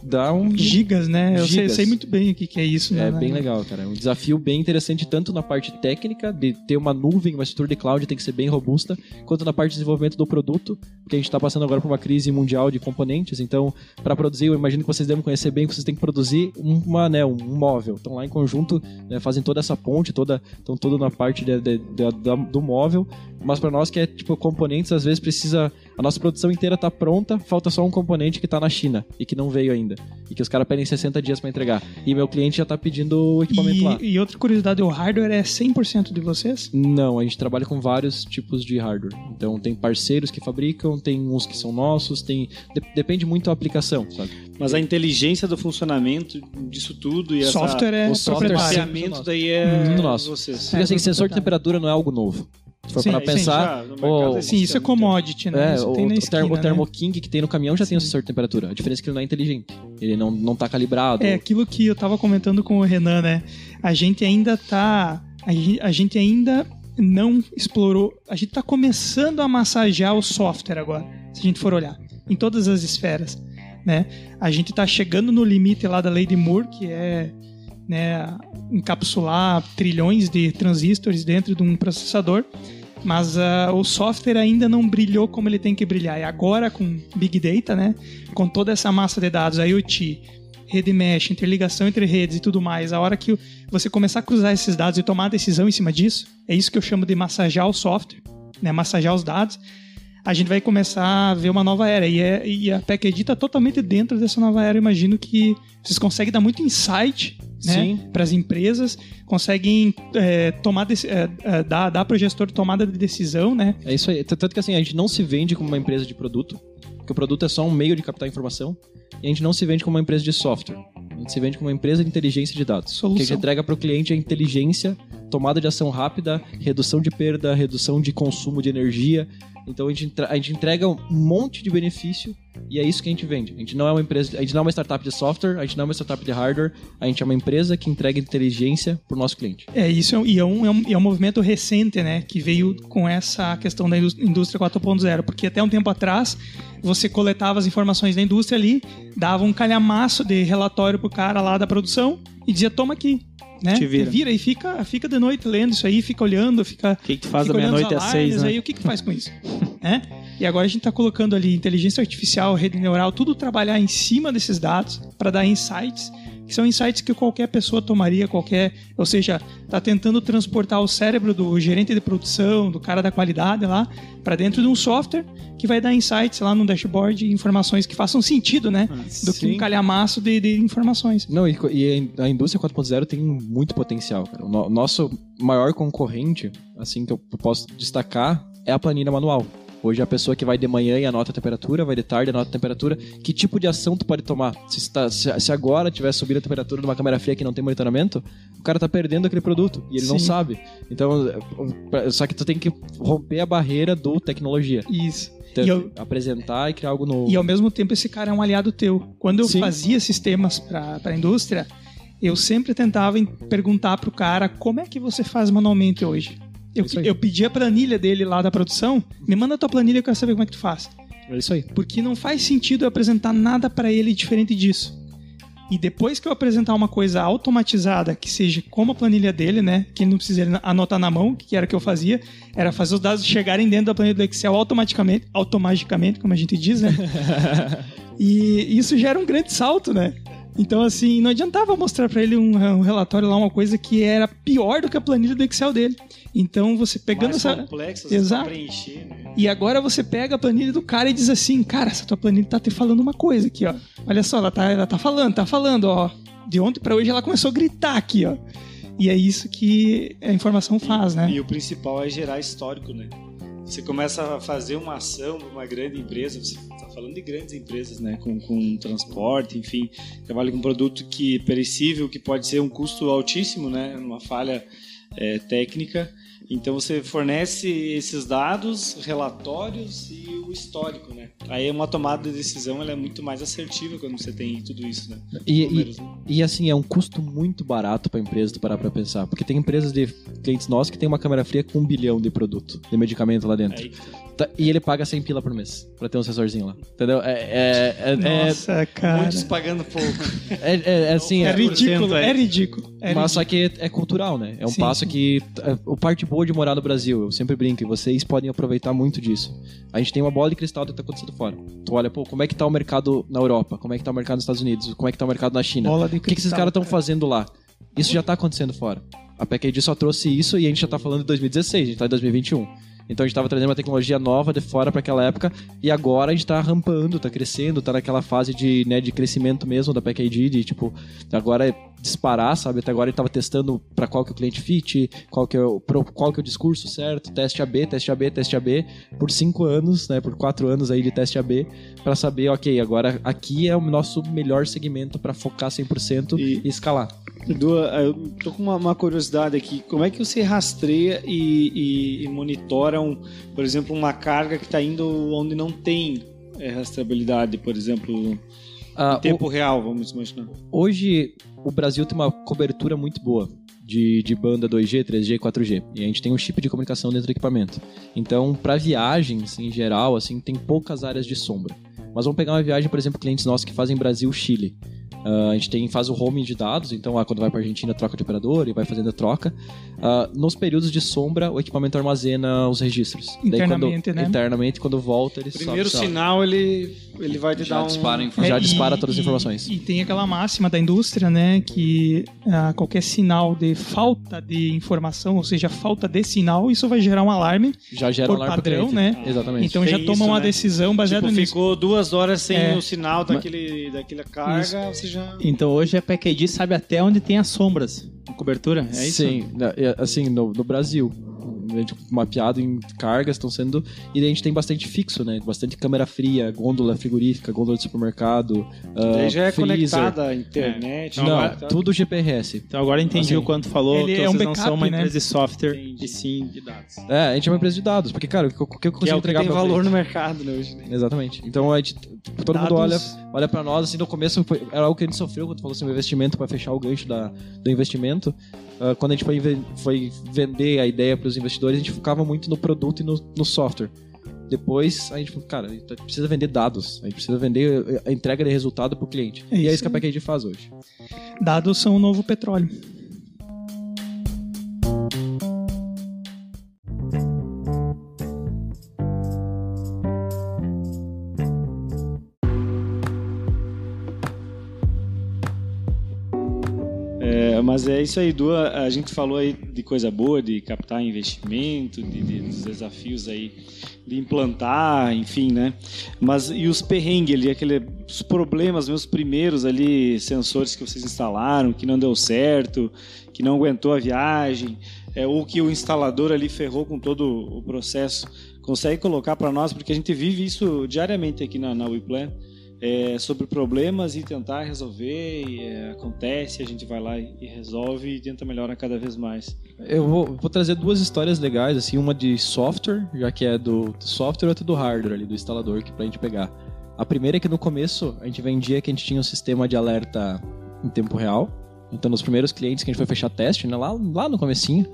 dá gigas, né? Eu sei muito bem o que é isso. É bem legal, cara. É um desafio bem interessante, tanto na parte técnica, de ter uma nuvem, uma estrutura de cloud tem que ser bem robusta, quanto na parte de desenvolvimento do produto, porque a gente está passando agora por uma crise mundial de componentes, então, para produzir, eu imagino que vocês devem conhecer bem, vocês têm que produzir um móvel. Então, lá em conjunto, né, fazem toda essa ponte, estão toda na parte do móvel, mas para nós que é tipo componentes, às vezes precisa... A nossa produção inteira tá pronta, falta só um componente que tá na China e que não veio ainda. E que os caras pedem 60 dias para entregar. E meu cliente já tá pedindo o equipamento lá. E outra curiosidade, o hardware é 100% de vocês? Não, a gente trabalha com vários tipos de hardware. Então tem parceiros que fabricam, tem uns que são nossos, depende muito da aplicação, sabe? Mas a inteligência do funcionamento disso tudo e software o software daí é tudo nosso. vocês. Porque assim, sensor de temperatura não é algo novo. Se for Sim, para sim, pensar, já, no mercado Sim, isso é commodity, né? Isso tem na esquina, o Thermo né? King que tem no caminhão já tem um sensor de temperatura. A diferença é que ele não é inteligente. Ele não tá calibrado. É aquilo que eu tava comentando com o Renan, né? A gente ainda não explorou. A gente tá começando a massagear o software agora, se a gente for olhar, em todas as esferas, né? A gente tá chegando no limite lá da lei de Moore, que é, né, encapsular trilhões de transistores dentro de um processador, mas o software ainda não brilhou como ele tem que brilhar. E agora com Big Data, né, com toda essa massa de dados, IoT, rede mesh, interligação entre redes e tudo mais, a hora que você começar a cruzar esses dados e tomar decisão em cima disso, é isso que eu chamo de massagear o software, né, massagear os dados, a gente vai começar a ver uma nova era. E a PackID está totalmente dentro dessa nova era. Eu imagino que vocês conseguem dar muito insight, né, para as empresas, conseguem dar para o gestor tomada de decisão, né? É isso aí. Tanto que assim, a gente não se vende como uma empresa de produto, porque o produto é só um meio de captar informação, e a gente não se vende como uma empresa de software. A gente se vende como uma empresa de inteligência de dados. Solução. Que a gente entrega para o cliente a inteligência, tomada de ação rápida, redução de perda, redução de consumo de energia. Então a gente entrega um monte de benefício e é isso que a gente vende. A gente não é uma empresa, a gente não é uma startup de software, a gente não é uma startup de hardware, a gente é uma empresa que entrega inteligência para o nosso cliente. Isso é um movimento recente, né, que veio com essa questão da indústria 4.0, porque até um tempo atrás você coletava as informações da indústria ali, dava um calhamaço de relatório pro cara lá da produção e dizia, toma aqui. Né? Te vira e fica de noite lendo isso aí, fica olhando, O que tu faz da olhando meia-noite os às 6, né? aí, o que faz com isso? Né? E agora a gente está colocando ali inteligência artificial, rede neural, tudo trabalhar em cima desses dados para dar insights, que são insights que qualquer pessoa tomaria, ou seja, está tentando transportar o cérebro do gerente de produção, do cara da qualidade lá, para dentro de um software que vai dar insights lá no dashboard, informações que façam sentido, né? Do que um calhamaço de informações. Não, e a indústria 4.0 tem muito potencial, cara. O nosso maior concorrente, assim, que eu posso destacar, é a planilha manual. Hoje a pessoa que vai de manhã e anota a temperatura, vai de tarde e anota a temperatura. Que tipo de ação tu pode tomar? Se agora tiver subindo a temperatura numa câmera fria que não tem monitoramento, o cara tá perdendo aquele produto e ele não sabe. Então, só que tu tem que romper a barreira do tecnologia. Isso. Apresentar e criar algo novo. E ao mesmo tempo esse cara é um aliado teu. Quando eu fazia sistemas para a indústria, eu sempre tentava perguntar pro cara como é que você faz manualmente hoje. Eu pedi a planilha dele lá da produção, me manda a tua planilha que eu quero saber como é que tu faz. É isso aí. Porque não faz sentido eu apresentar nada para ele diferente disso. E depois que eu apresentar uma coisa automatizada, que seja como a planilha dele, né, que ele não precisa anotar na mão, que era o que eu fazia, era fazer os dados chegarem dentro da planilha do Excel automaticamente, como a gente diz, né? E isso já era um grande salto, né? Então, assim, não adiantava mostrar para ele um relatório lá, uma coisa que era pior do que a planilha do Excel dele. Então, você pegando mais essa... complexas Exato. pra preencher, né? E agora você pega a planilha do cara e diz assim, cara, essa tua planilha tá te falando uma coisa aqui, ó. Olha só, ela tá falando, ó. De ontem pra hoje ela começou a gritar aqui, ó. E é isso que a informação faz, né? E o principal é gerar histórico, né? Você começa a fazer uma ação para uma grande empresa, você está falando de grandes empresas, né? Com transporte, enfim, trabalha com um produto que é perecível, que pode ser um custo altíssimo, né? Uma falha técnica. Então você fornece esses dados, relatórios e o histórico, né? Aí uma tomada de decisão ela é muito mais assertiva quando você tem tudo isso, né? E assim, é um custo muito barato para a empresa tu parar para pensar, porque tem empresas de clientes nossos que tem uma câmera fria com 1 bilhão de produto, de medicamento lá dentro. E ele paga 100 pila por mês pra ter um sensorzinho lá, entendeu? Nossa, cara. Muitos pagando pouco. Assim, É ridículo. Mas só que é cultural, né? É um passo que... O parte boa de morar no Brasil, eu sempre brinco, e vocês podem aproveitar muito disso. A gente tem uma bola de cristal do que tá acontecendo fora. Tu olha, como é que tá o mercado na Europa? Como é que tá o mercado nos Estados Unidos? Como é que tá o mercado na China? O que esses caras estão fazendo lá? Isso já tá acontecendo fora. A PackID só trouxe isso e a gente já tá falando de 2016, a gente tá em 2021. Então a gente estava trazendo uma tecnologia nova de fora para aquela época e agora a gente está rampando, está crescendo, está naquela fase de crescimento mesmo da PackID, de tipo, agora disparar, sabe? Até agora ele estava testando para qual que é o cliente fit, qual que é o discurso certo, teste AB, por 5 anos, né? Por 4 anos aí de teste AB, para saber, ok, agora aqui é o nosso melhor segmento para focar 100% e escalar. Edu, eu tô com uma curiosidade aqui. Como é que você rastreia e monitora, por exemplo, uma carga que está indo onde não tem rastreabilidade, por exemplo, em tempo real, vamos imaginar? Hoje, o Brasil tem uma cobertura muito boa de banda 2G, 3G, 4G. E a gente tem um chip de comunicação dentro do equipamento. Então, para viagens, em geral, assim, tem poucas áreas de sombra. Mas vamos pegar uma viagem, por exemplo, clientes nossos que fazem Brasil-Chile. A gente faz o roaming de dados, então quando vai para a Argentina troca de operador e vai fazendo a troca. Nos períodos de sombra, o equipamento armazena os registros. Internamente, né? Internamente, quando volta, ele primeiro sinal, ele vai te dar já dispara todas as informações. E tem aquela máxima da indústria, né, que qualquer sinal de falta de informação, ou seja, falta de sinal, isso vai gerar um alarme. Já gera por um alarme padrão, né? Exatamente. Então já toma uma decisão baseada nisso. Ficou 2 horas sem o sinal daquela carga, você já... Então hoje a PKD sabe até onde tem as sombras na cobertura, é isso? Sim, assim, no Brasil. A gente mapeado em cargas estão sendo... E a gente tem bastante fixo, né? Bastante câmera fria, gôndola frigorífica, gôndola de supermercado, daí já é freezer. Conectada à internet. Não, tudo GPRS. Então agora entendi assim, o quanto falou, ele que é vocês um não backup, são uma né? empresa de software, e sim de dados. A gente é uma empresa de dados, porque, cara, o que eu consigo entregar tem pra valor vocês? no mercado, né, hoje? Exatamente. Então, todo mundo olha pra nós, assim, no começo era algo que a gente sofreu quando falou assim, o investimento para fechar o gancho do investimento. Quando a gente foi vender a ideia para os investidores, a gente focava muito no produto e no software. Depois, a gente falou, cara, a gente precisa vender dados, a gente precisa vender a entrega de resultado para o cliente. E é isso que a PKD faz hoje. Dados são o novo petróleo. Mas é isso aí, Du. A gente falou aí de coisa boa, de captar investimento, dos desafios aí de implantar, enfim, né? Mas e os perrengues ali, os problemas, meus primeiros ali, sensores que vocês instalaram, que não deu certo, que não aguentou a viagem, ou que o instalador ali ferrou com todo o processo. Consegue colocar para nós, porque a gente vive isso diariamente aqui na WePlan. Sobre problemas e tentar resolver, acontece, a gente vai lá e resolve e tenta melhorar cada vez mais. Eu vou trazer 2 histórias legais, assim, uma de software, já que é do software, e outra do hardware ali, do instalador, que pra gente pegar. A primeira é que no começo a gente vendia que a gente tinha um sistema de alerta em tempo real. Então, nos primeiros clientes que a gente foi fechar teste, né, lá no comecinho,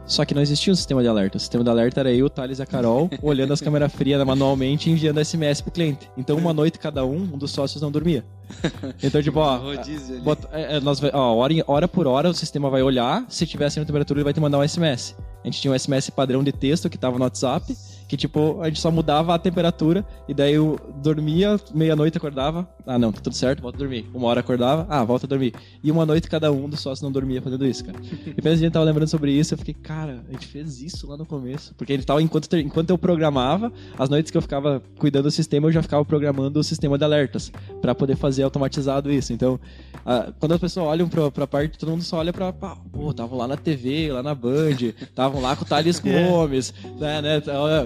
só que não existia um sistema de alerta. O sistema de alerta era eu, o Thales e a Carol, olhando as câmeras frias manualmente e enviando SMS pro cliente. Então, uma noite cada um dos sócios não dormia. Então, tipo, hora por hora o sistema vai olhar, se tiver acima da temperatura ele vai te mandar um SMS. A gente tinha um SMS padrão de texto que tava no WhatsApp, que tipo, a gente só mudava a temperatura, e daí eu dormia, meia-noite acordava, não, tá tudo certo, volta a dormir. 1 hora acordava, volta a dormir. E uma noite cada um dos sócios não dormia fazendo isso, cara. E quando a gente tava lembrando sobre isso, eu fiquei, cara, a gente fez isso lá no começo. Porque ele tava, enquanto eu programava, as noites que eu ficava cuidando do sistema, eu já ficava programando o sistema de alertas, pra poder fazer automatizado isso. Então, quando as pessoas olham pra parte, todo mundo só olha estavam lá na TV, lá na Band, estavam lá com o Thales Gomes, né,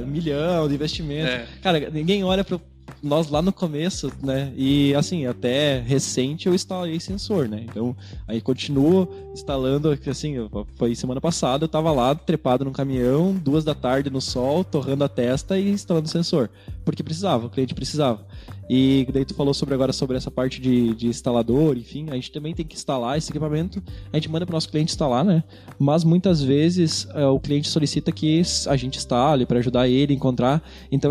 milhão de investimento. Cara, ninguém olha pra nós lá no começo, né? E assim, até recente eu instalei sensor, né? Então, aí continuo instalando, assim, foi semana passada, eu tava lá trepado num caminhão, 2 da tarde no sol, torrando a testa e instalando sensor. Porque precisava, o cliente precisava. E daí tu falou sobre essa parte de instalador, enfim, a gente também tem que instalar esse equipamento, a gente manda para o nosso cliente instalar, né? Mas muitas vezes o cliente solicita que a gente instale para ajudar ele a encontrar, então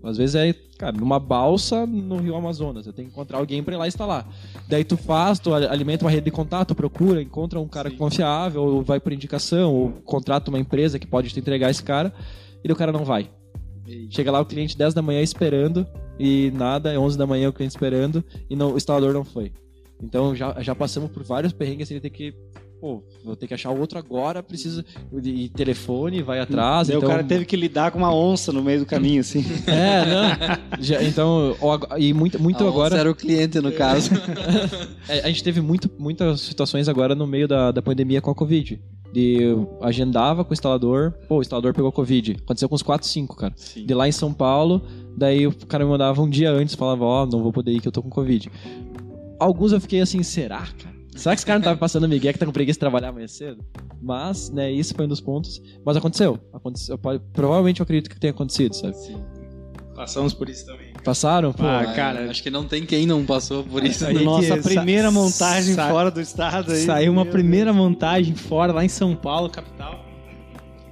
às vezes cara, numa balsa no Rio Amazonas, eu tenho que encontrar alguém para ir lá instalar. Daí tu alimenta uma rede de contato, procura, encontra um cara confiável, ou vai por indicação, ou contrata uma empresa que pode te entregar esse cara, e o cara não vai. Chega lá o cliente 10 da manhã esperando e nada, é 11 da manhã o cliente esperando e o instalador não foi. Então já passamos por vários perrengues, ele tem que pô, vou ter que achar outro agora, preciso de telefone, vai atrás. Daí então... o cara teve que lidar com uma onça no meio do caminho, assim. Não. Então, e muito A agora... onça era o cliente, no caso. A gente teve muitas situações agora no meio da pandemia com a Covid. Eu agendava com o instalador, o instalador pegou Covid. Aconteceu com uns 4, 5, cara. Sim. De lá em São Paulo, daí o cara me mandava um dia antes, falava, não vou poder ir que eu tô com Covid. Alguns eu fiquei assim, será, cara? Será que esse cara não tava passando migué que tá com preguiça de trabalhar mais cedo? Mas, né, isso foi um dos pontos. Mas aconteceu. Provavelmente eu acredito que tenha acontecido, sabe? Sim. Passamos por isso também. Passaram? Pô, cara, acho que não tem quem não passou por isso. Nossa primeira montagem fora do estado. Aí, saiu uma primeira montagem fora, lá em São Paulo, capital.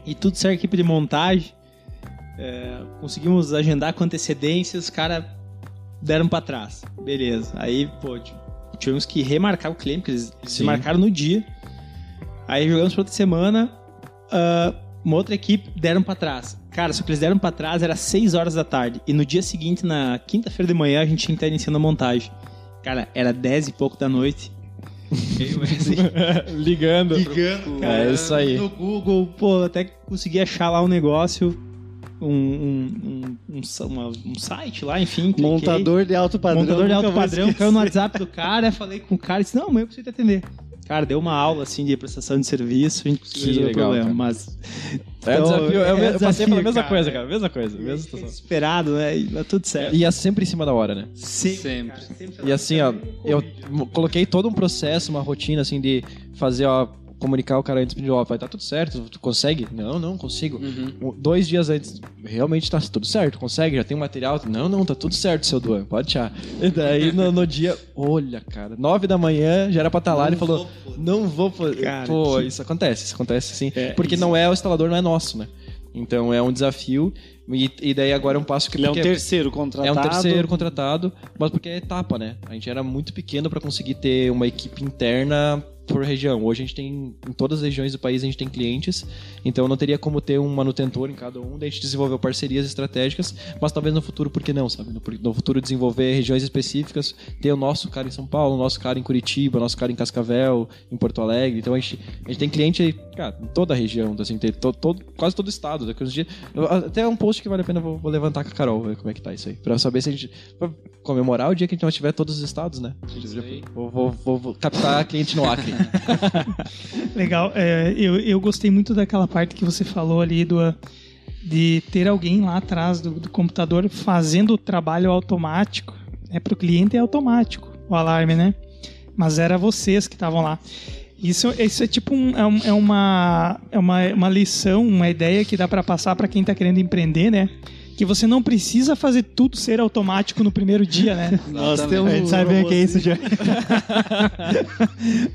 E tudo certo, equipe de montagem. Conseguimos agendar com antecedência, os caras deram pra trás. Beleza. Aí, pô, tivemos que remarcar o cliente, porque eles se marcaram no dia. Aí jogamos pra outra semana, uma outra equipe deram pra trás. Cara, só que eles deram pra trás, era 6 horas da tarde. E no dia seguinte, na quinta-feira de manhã, a gente tinha que estar iniciando a montagem. Cara, era 10 e pouco da noite. Ligando, cara. É isso aí. No Google, pô, até que consegui achar lá um negócio, um site lá, enfim. Cliquei. Montador de alto padrão. Caiu no WhatsApp do cara, falei com o cara e disse, não, mas eu preciso te atender. Cara, deu uma aula assim de prestação de serviço, a gente conseguiu resolver o problema, cara. Mas... Desafio, eu passei pela mesma cara, coisa, cara. Mesma coisa, mesma situação. Esperado, né? E dá tudo certo. E ia sempre em cima da hora, né? Sempre. Cara, E assim, ó, eu coloquei todo um processo, uma rotina, assim, de fazer, comunicar o cara antes de, vai, tá tudo certo, tu consegue? Não consigo. 2 dias antes, realmente tá tudo certo, consegue? Já tem um material? Não, tá tudo certo, seu Duan, pode tirar. E daí, no dia, olha, cara, 9 da manhã, já era pra estar lá, ele falou, não vou fazer. Cara, pô, isso acontece assim, porque não é, o instalador não é nosso, né? Então é um desafio, e daí agora é um passo que... Ele é um terceiro contratado. É um terceiro contratado, mas porque é etapa, né? A gente era muito pequeno para conseguir ter uma equipe interna por região. Hoje a gente tem, em todas as regiões do país, a gente tem clientes, então não teria como ter um manutentor em cada um, daí a gente desenvolveu parcerias estratégicas, mas talvez no futuro, por que não, sabe? No futuro desenvolver regiões específicas, ter o nosso cara em São Paulo, o nosso cara em Curitiba, o nosso cara em Cascavel, em Porto Alegre, então a gente tem cliente, cara, em toda a região, assim, tem quase todo o estado. Daqui uns dias, até um post que vale a pena, vou levantar com a Carol, ver como é que tá isso aí, pra saber se a gente vai comemorar o dia que a gente não tiver todos os estados, né? Vou captar cliente no Acre. Legal. Eu gostei muito daquela parte que você falou ali de ter alguém lá atrás do computador fazendo o trabalho automático. Para o cliente é automático o alarme, né? Mas era vocês que estavam lá. Isso é tipo uma lição, uma ideia que dá para passar para quem está querendo empreender, né? Que você não precisa fazer tudo ser automático no primeiro dia, né? Nós temos a gente sabe bem o que é isso já.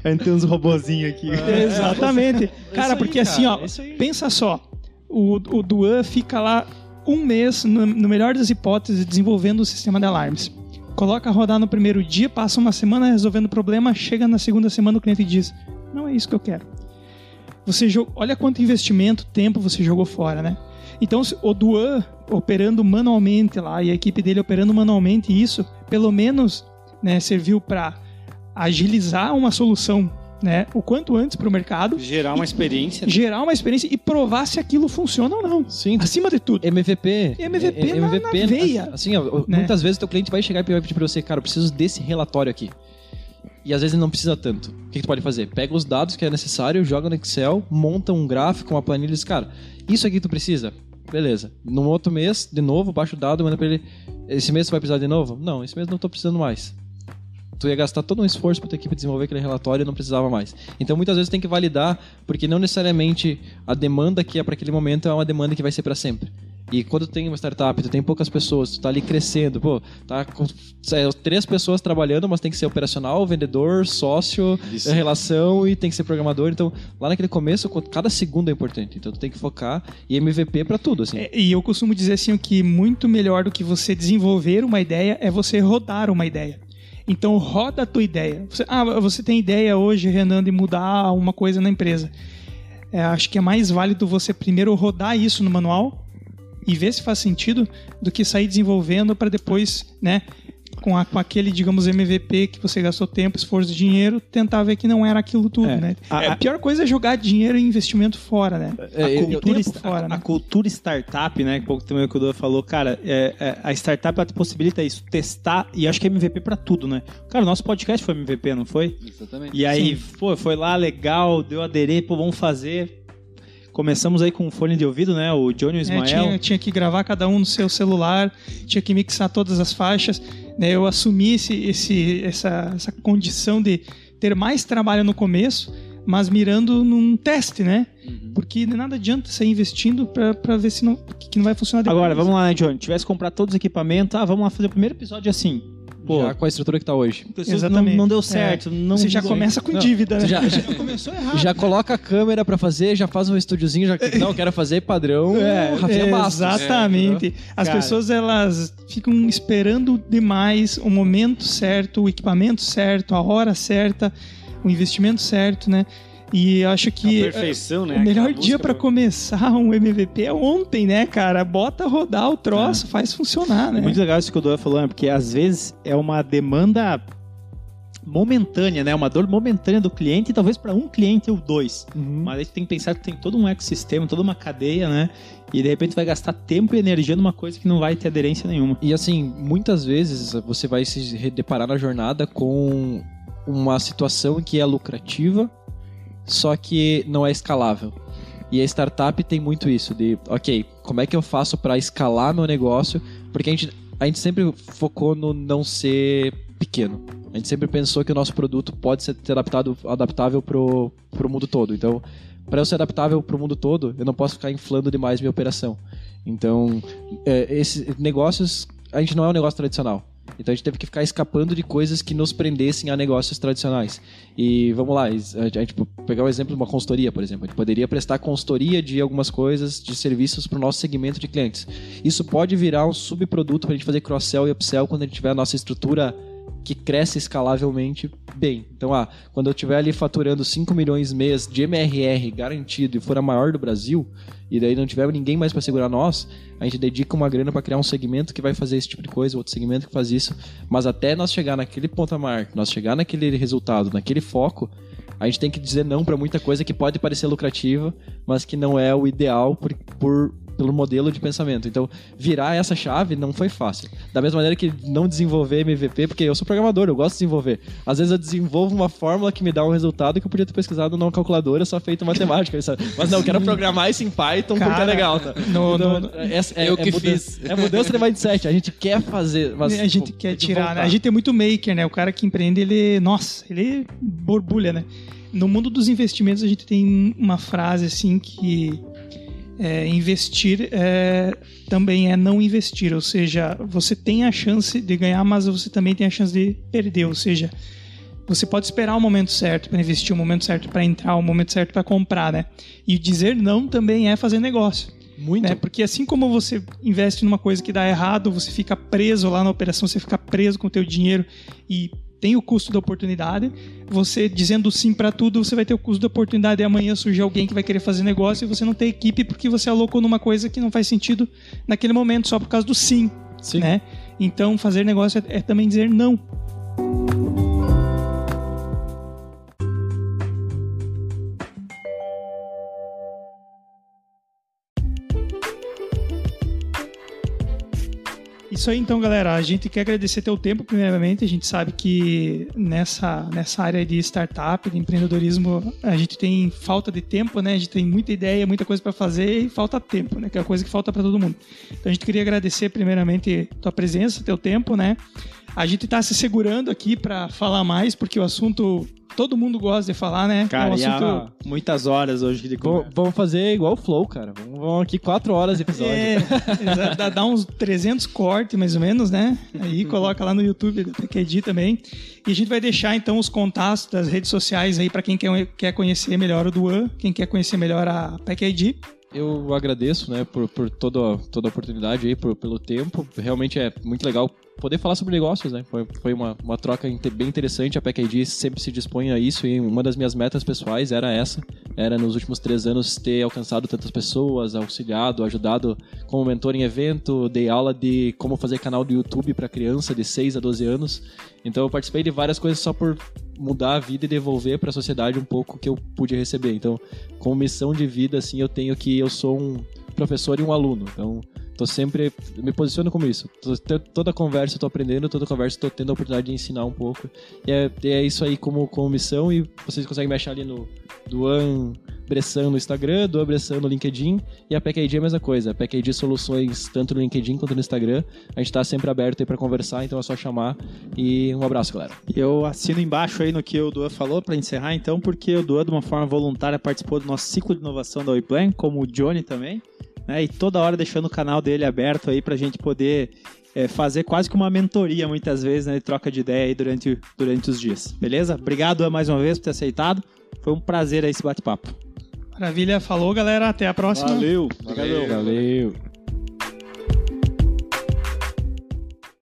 A gente tem uns robozinhos aqui. Exatamente. Cara, porque assim, ó, pensa só. O Duan fica lá um mês, no melhor das hipóteses, desenvolvendo o sistema de alarmes. Coloca a rodar no primeiro dia, passa uma semana resolvendo o problema, chega na segunda semana o cliente diz, não é isso que eu quero. Olha quanto investimento, tempo você jogou fora, né? Então, o Duan operando manualmente lá e a equipe dele operando manualmente isso, pelo menos, né, serviu para agilizar uma solução, né, o quanto antes para o mercado. Gerar uma experiência. Né? Gerar uma experiência e provar se aquilo funciona ou não. Sim. Acima de tudo. MVP na veia. Assim, ó, né? Muitas vezes o teu cliente vai chegar e vai pedir para você, cara, eu preciso desse relatório aqui. E às vezes ele não precisa tanto. O que tu pode fazer? Pega os dados que é necessário, joga no Excel, monta um gráfico, uma planilha e diz, cara, isso aqui tu precisa? Beleza. No outro mês, de novo, baixa o dado, manda pra ele, esse mês tu vai precisar de novo? Não, esse mês não tô precisando mais. Tu ia gastar todo um esforço pra tua equipe desenvolver aquele relatório e não precisava mais. Então muitas vezes tem que validar, porque não necessariamente a demanda que é para aquele momento é uma demanda que vai ser para sempre. E quando tu tem uma startup, tu tem poucas pessoas, tu tá ali crescendo, pô, tá com 3 pessoas trabalhando, mas tem que ser operacional, vendedor, sócio, relação e tem que ser programador. Então, lá naquele começo, cada segundo é importante. Então, tu tem que focar e MVP pra tudo, assim. E eu costumo dizer assim que muito melhor do que você desenvolver uma ideia é você rodar uma ideia. Então, roda a tua ideia. Você tem ideia hoje, Renan, de mudar uma coisa na empresa. Acho que é mais válido você primeiro rodar isso no manual e ver se faz sentido do que sair desenvolvendo para depois, né, com aquele, digamos, MVP que você gastou tempo, esforço e dinheiro, tentar ver que não era aquilo tudo, né? A pior coisa é jogar dinheiro e investimento fora, né? A cultura startup, né? Pouco também o que o Duan falou, cara, a startup ela te possibilita isso, testar, e acho que é MVP pra tudo, né? Cara, o nosso podcast foi MVP, não foi? Exatamente. E aí, pô, foi lá, legal, deu aderir, pô, vamos fazer. Começamos aí com um fone de ouvido, né? O Johnny e o Ismael. Tinha que gravar cada um no seu celular, tinha que mixar todas as faixas, né? Eu assumi essa condição de ter mais trabalho no começo, mas mirando num teste, né? Porque de nada adianta sair investindo pra ver se que não vai funcionar depois. Agora, vamos lá, né, Johnny? Tivesse que comprar todos os equipamentos, vamos lá fazer o primeiro episódio assim. Pô, já com a estrutura que tá hoje. Exatamente. Não deu certo. Você já começa com dívida, né? Já começou errado. Já coloca a câmera pra fazer, já faz um estúdiozinho, não, quero fazer padrão Rafinha Bastos. Exatamente. As pessoas, elas ficam esperando demais o momento certo, o equipamento certo, a hora certa, o investimento certo, né? E eu acho que perfeição, né? O melhor dia pra começar um MVP é ontem, né, cara? Bota rodar o troço, faz funcionar, né? Muito legal isso que o Duan falou, porque às vezes é uma demanda momentânea, né? Uma dor momentânea do cliente, e talvez para um cliente ou dois. Mas aí tem que pensar que tem todo um ecossistema, toda uma cadeia, né? E de repente vai gastar tempo e energia numa coisa que não vai ter aderência nenhuma. E assim, muitas vezes você vai se deparar na jornada com uma situação que é lucrativa, só que não é escalável. E a startup tem muito isso, de, ok, como é que eu faço para escalar meu negócio? Porque a gente sempre focou no não ser pequeno. A gente sempre pensou que o nosso produto pode ser adaptável pro mundo todo. Então, para eu ser adaptável pro mundo todo, eu não posso ficar inflando demais minha operação. Então, esses negócios, a gente não é um negócio tradicional. Então a gente teve que ficar escapando de coisas que nos prendessem a negócios tradicionais. E vamos lá, a gente pegar o exemplo de uma consultoria, por exemplo. A gente poderia prestar consultoria de algumas coisas, de serviços para o nosso segmento de clientes. Isso pode virar um subproduto para a gente fazer cross-sell e upsell quando a gente tiver a nossa estrutura que cresce escalavelmente bem. Então, quando eu estiver ali faturando 5 milhões mês de MRR garantido e for a maior do Brasil, e daí não tiver ninguém mais para segurar nós, a gente dedica uma grana para criar um segmento que vai fazer esse tipo de coisa, outro segmento que faz isso. Mas até nós chegar naquele patamar, nós chegar naquele resultado, naquele foco, a gente tem que dizer não para muita coisa que pode parecer lucrativa, mas que não é o ideal pelo modelo de pensamento. Então, virar essa chave não foi fácil. Da mesma maneira que não desenvolver MVP, porque eu sou programador, eu gosto de desenvolver. Às vezes eu desenvolvo uma fórmula que me dá um resultado que eu podia ter pesquisado numa calculadora, só feito matemática. Sabe? Mas não, eu quero programar isso em Python porque é legal. Tá? Eu que fiz. É mudança de mindset. A gente quer fazer. Mas, a gente quer tirar, né? A gente é muito maker, né? O cara que empreende, ele borbulha, né? No mundo dos investimentos, a gente tem uma frase assim que investir também é não investir, ou seja, você tem a chance de ganhar, mas você também tem a chance de perder, ou seja, você pode esperar o momento certo para investir, o momento certo para entrar, o momento certo para comprar, né? E dizer não também é fazer negócio. Muito. Né? Porque assim como você investe numa coisa que dá errado, você fica preso lá na operação, você fica preso com o teu dinheiro e tem o custo da oportunidade. Você dizendo sim para tudo, você vai ter o custo da oportunidade e amanhã surge alguém que vai querer fazer negócio e você não tem equipe porque você alocou numa coisa que não faz sentido naquele momento só por causa do sim. Né? Então fazer negócio é também dizer não. Isso aí, então, galera. A gente quer agradecer teu tempo, primeiramente. A gente sabe que nessa área de startup, de empreendedorismo, a gente tem falta de tempo, né? A gente tem muita ideia, muita coisa para fazer e falta tempo, né? Que é a coisa que falta para todo mundo. Então, a gente queria agradecer, primeiramente, tua presença, teu tempo, né? A gente tá se segurando aqui para falar mais, porque o assunto todo mundo gosta de falar, né? Cara, muitas horas hoje de conversa. Vamos fazer igual o Flow, cara. Vamos aqui 4 horas de episódio. Dá uns 300 cortes, mais ou menos, né? Aí coloca lá no YouTube da PQID também. E a gente vai deixar, então, os contatos das redes sociais aí para quem quer conhecer melhor o Duan, quem quer conhecer melhor a PQID. Eu agradeço, né, por toda a oportunidade aí, pelo tempo. Realmente é muito legal poder falar sobre negócios, né? Foi uma troca bem interessante. A PEC-ID sempre se dispõe a isso e uma das minhas metas pessoais era essa. Era nos últimos 3 anos ter alcançado tantas pessoas, auxiliado, ajudado como mentor em evento, dei aula de como fazer canal do YouTube para criança de 6 a 12 anos. Então eu participei de várias coisas só por mudar a vida e devolver para a sociedade um pouco que eu pude receber. Então, como missão de vida, assim, eu tenho que eu sou um professor e um aluno. Então, tô sempre me posiciono como isso. Toda conversa eu tô aprendendo, toda conversa eu tô tendo a oportunidade de ensinar um pouco. E é isso aí como missão, e vocês conseguem me achar ali no Duan Bressan no Instagram, Duan Bressan no LinkedIn, e a PEC-ID é a mesma coisa. A PEC-ID Soluções, tanto no LinkedIn quanto no Instagram. A gente tá sempre aberto aí pra conversar, então é só chamar. E um abraço, galera. Eu assino embaixo aí no que o Duan falou para encerrar, então, porque o Duan, de uma forma voluntária, participou do nosso ciclo de inovação da WePlan, como o Johnny também, né? E toda hora deixando o canal dele aberto aí pra gente poder fazer quase que uma mentoria, muitas vezes, né? Troca de ideia aí durante os dias. Beleza? Obrigado, Duan, mais uma vez por ter aceitado. Foi um prazer aí esse bate-papo. Maravilha, falou, galera. Até a próxima. Valeu. Valeu.